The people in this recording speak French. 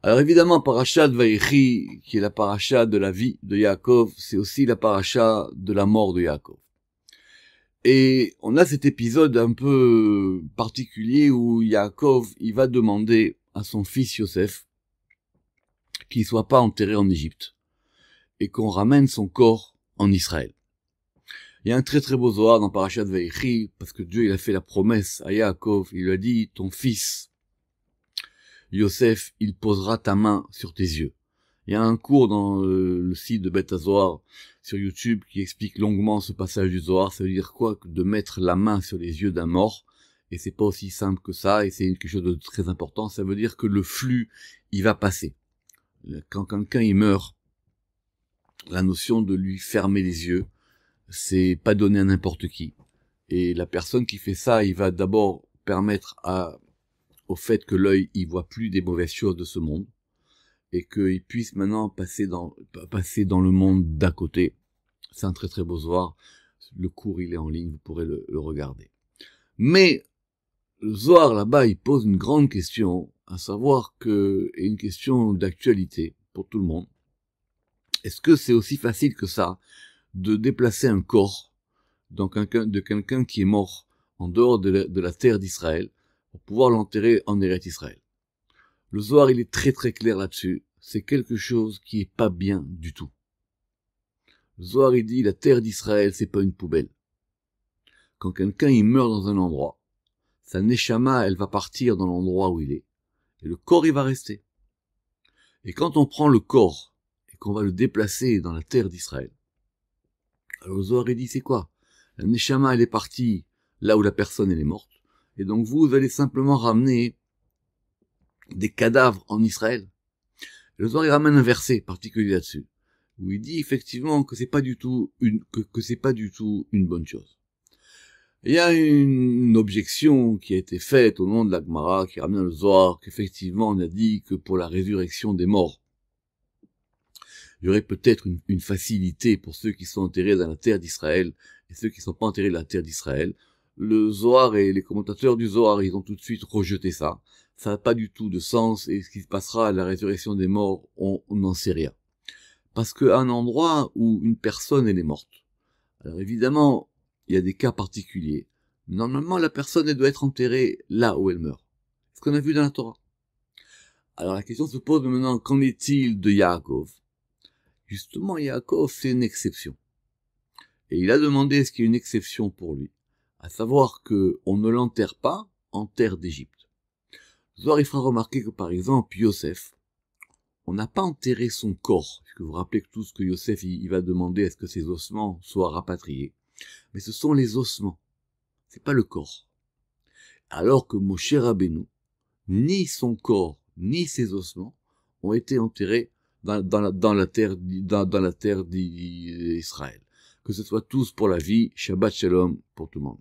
Alors évidemment, Parashat Vayechi, qui est la paracha de la vie de Yaakov, c'est aussi la paracha de la mort de Yaakov. Et on a cet épisode un peu particulier où Yaakov, il va demander à son fils Yosef qu'il soit pas enterré en Égypte et qu'on ramène son corps en Israël. Il y a un très très beau Zohar dans Parashat Vayechi, parce que Dieu il a fait la promesse à Yaakov, il lui a dit, ton fils Yosef, il posera ta main sur tes yeux. Il y a un cours dans le site de Beth Zohar sur YouTube qui explique longuement ce passage du Zohar. Ça veut dire quoi que de mettre la main sur les yeux d'un mort, et c'est pas aussi simple que ça, et c'est quelque chose de très important. Ça veut dire que le flux, il va passer. Quand quelqu'un il meurt, la notion de lui fermer les yeux, c'est pas donné à n'importe qui. Et la personne qui fait ça, il va d'abord permettre au fait que l'œil il voit plus des mauvaises choses de ce monde et qu'il puisse maintenant passer dans le monde d'à côté. C'est un très très beau Zohar. Le cours il est en ligne, vous pourrez le regarder. Mais le Zohar là-bas il pose une grande question, à savoir et une question d'actualité pour tout le monde. Est-ce que c'est aussi facile que ça de déplacer un corps de quelqu'un qui est mort en dehors de la terre d'Israël pour pouvoir l'enterrer en Eretz Israël? Le Zohar, il est très très clair là-dessus. C'est quelque chose qui est pas bien du tout. Le Zohar, il dit, la terre d'Israël, c'est pas une poubelle. Quand quelqu'un, il meurt dans un endroit, sa neshama, elle va partir dans l'endroit où il est. Et le corps, il va rester. Et quand on prend le corps et qu'on va le déplacer dans la terre d'Israël, alors le Zohar, il dit, c'est quoi? La neshama, elle est partie là où la personne, elle est morte. Et donc vous allez simplement ramener des cadavres en Israël. Le Zohar il ramène un verset particulier là-dessus, où il dit effectivement que c'est pas du tout une bonne chose. Il y a une objection qui a été faite au nom de la Gemara, qui ramène le Zohar, qu'effectivement on a dit que pour la résurrection des morts, il y aurait peut-être une facilité pour ceux qui sont enterrés dans la terre d'Israël et ceux qui ne sont pas enterrés dans la terre d'Israël. Le Zohar et les commentateurs du Zohar, ils ont tout de suite rejeté ça. Ça n'a pas du tout de sens, et ce qui se passera à la résurrection des morts, on n'en sait rien. Parce qu'à un endroit où une personne elle est morte, alors évidemment, il y a des cas particuliers. Normalement, la personne elle doit être enterrée là où elle meurt. C'est ce qu'on a vu dans la Torah. Alors la question se pose maintenant, qu'en est-il de Yaakov? Justement, Yaakov, c'est une exception. Et il a demandé est-ce qu'il y a une exception pour lui, à savoir que on ne l'enterre pas en terre d'Égypte. Zohar, il fera remarquer que par exemple, Yosef, on n'a pas enterré son corps, puisque vous vous rappelez que tout ce que Yosef il va demander est-ce que ses ossements soient rapatriés, mais ce sont les ossements, c'est pas le corps. Alors que Moshe Rabbeinu, ni son corps, ni ses ossements ont été enterrés dans la terre d'Israël. Que ce soit tous pour la vie, Shabbat Shalom pour tout le monde.